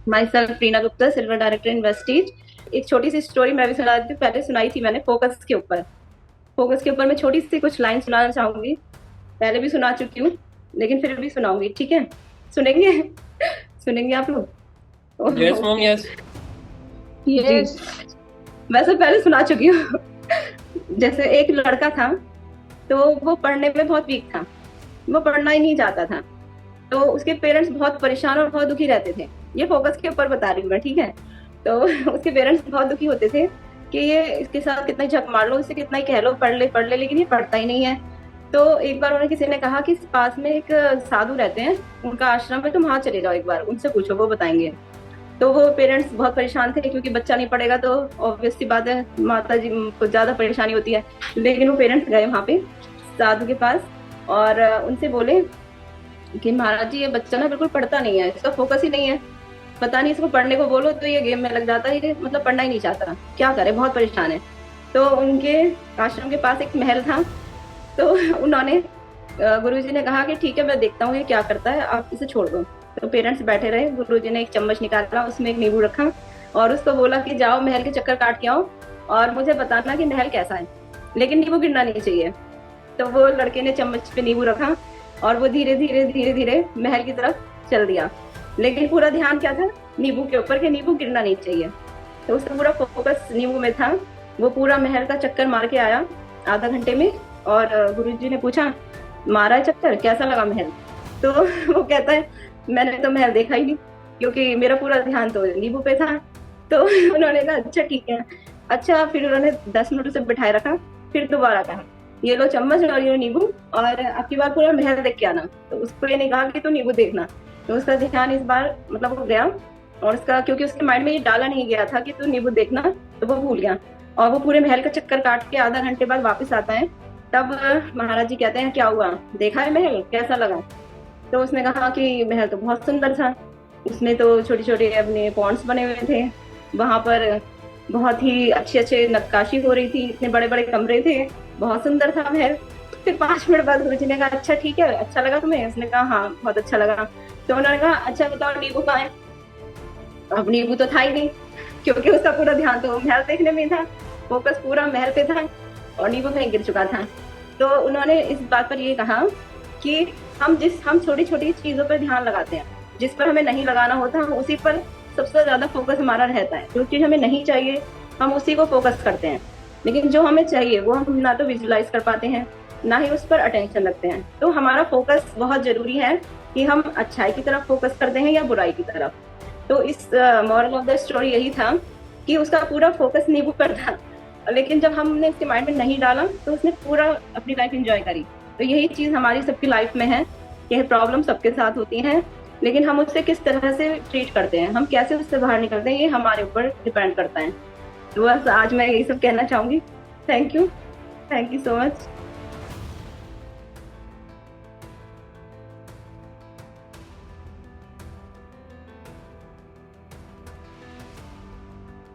My self Reena Gupta, silver director in Vestige. एक छोटी सी story मैं भी सुना देती हूँ। पहले सुनाई थी मैंने फोकस के ऊपर। फोकस के ऊपर मैं छोटी सी कुछ लाइन सुनाना चाहूंगी। पहले भी सुना चुकी हूँ, लेकिन फिर भी सुनाऊंगी, ठीक है? सुनेंगे? सुनेंगे आप लोग? Yes mom, okay yes. जी। यस। वैसे पहले सुना चुकी हूँ। जैसे एक लड़का था, तो वो पढ़ने में बहुत वीक था। वो पढ़ना ही नहीं चाहता था। तो उसके पेरेंट्स बहुत परेशान और बहुत दुखी रहते थे। ये फोकस के ऊपर बता रही हूँ मैं, ठीक है? तो उसके पेरेंट्स बहुत दुखी होते थे कि ये इसके साथ कितना ही झक मार लो, इससे कितना ही कह लो पढ़ ले, लेकिन ये पढ़ता ही नहीं है। तो एक बार उन्हें किसी ने कहा कि पास में एक साधु रहते हैं, उनका आश्रम है, तुम वहां चले जाओ, एक बार उनसे पूछो, वो बताएंगे। तो वो पेरेंट्स बहुत परेशान थे, क्योंकि बच्चा नहीं पढ़ेगा तो ऑब्वियस सी बात है, माता जी को ज्यादा परेशानी होती है। लेकिन वो पेरेंट्स गए वहां पे साधु के पास, और उनसे बोले कि महाराज जी, ये बच्चा ना बिल्कुल पढ़ता नहीं है, इसका फोकस ही नहीं है। पता नहीं, इसको पढ़ने को बोलो तो ये गेम में लग जाता है, ये मतलब पढ़ना ही नहीं चाहता, क्या करे, बहुत परेशान है। तो उनके आश्रम के पास एक महल था। तो उन्होंने गुरुजी ने कहा कि ठीक है, मैं देखता हूँ ये क्या करता है, आप इसे छोड़ दो। तो पेरेंट्स बैठे रहे। गुरुजी ने एक चम्मच निकाला, उसमें एक नींबू रखा, और उसको बोला कि जाओ महल के चक्कर काट के आओ, और मुझे बताना कि महल कैसा है, लेकिन नींबू गिरना नहीं चाहिए। तो वो लड़के ने चम्मच पे नींबू रखा, और वो धीरे धीरे धीरे धीरे महल की तरफ चल दिया। लेकिन पूरा ध्यान क्या था? नींबू के ऊपर, कि नींबू गिरना नहीं चाहिए। तो उसका पूरा फोकस नींबू में था। वो पूरा महल का चक्कर मार के आया आधा घंटे में। और गुरुजी ने पूछा, मारा है चक्कर, कैसा लगा महल? तो वो कहता है, मैंने तो महल देखा ही नहीं, क्योंकि मेरा पूरा ध्यान तो नींबू पे था। तो उन्होंने कहा अच्छा ठीक है। अच्छा, फिर उन्होंने 10 मिनट उसे बिठाए रखा। फिर दोबारा कहा, ये लो चम्मच और ये नींबू, और आपकी बार पूरा महल देख के आना। तो उसको ये नहीं कहा कि तू नींबू देखना। तो उसका ध्यान इस बार मतलब वो गया, और उसका, क्योंकि उसके माइंड में ये डाला नहीं गया था कि तू नींबू देखना, तो वो भूल गया। और वो पूरे महल का चक्कर काट के आधा घंटे बाद वापस आता है। तब महाराज जी कहते हैं, क्या हुआ, देखा है महल, कैसा लगा? तो उसने कहा कि महल तो बहुत सुंदर था, उसमें तो छोटे छोटे अपने पॉन्ड्स बने हुए थे, वहां पर बहुत ही अच्छे अच्छे नक्काशी हो रही थी, इतने बड़े बड़े कमरे थे, बहुत सुंदर था महल। फिर 5 मिनट बाद गुरुजी ने कहा, अच्छा ठीक है, अच्छा लगा तुम्हें? उसने कहा हाँ, बहुत अच्छा लगा। तो उन्होंने कहा, अच्छा बताओ नींबू कहाँ है? अब नींबू तो था ही नहीं, क्योंकि उसका पूरा ध्यान तो महल देखने में था, फोकस पूरा महल पे था, और नींबू कहीं गिर चुका था। तो उन्होंने इस बात पर ये कहा कि हम छोटी छोटी चीजों पर ध्यान लगाते हैं, जिस पर हमें नहीं लगाना होता, हम उसी पर सबसे ज्यादा फोकस हमारा रहता है। जो चीज हमें नहीं चाहिए, हम उसी को फोकस करते हैं, लेकिन जो हमें चाहिए वो हम ना तो विजुलाइज कर पाते हैं, ना ही उस पर अटेंशन रखते हैं। तो हमारा फोकस बहुत जरूरी है, कि हम अच्छाई की तरफ फोकस करते हैं या बुराई की तरफ। तो इस मॉरल ऑफ द स्टोरी यही था कि उसका पूरा फोकस नींबू पर था, लेकिन जब हमने उसके माइंड में नहीं डाला, तो उसने पूरा अपनी लाइफ एंजॉय करी। तो यही चीज हमारी सबकी लाइफ में है, यह प्रॉब्लम सबके साथ होती है, लेकिन हम उससे किस तरह से ट्रीट करते हैं, हम कैसे उससे बाहर निकलते हैं, ये हमारे ऊपर डिपेंड करता है। तो बस आज मैं यही सब कहना चाहूंगी। Thank you, thank you so much.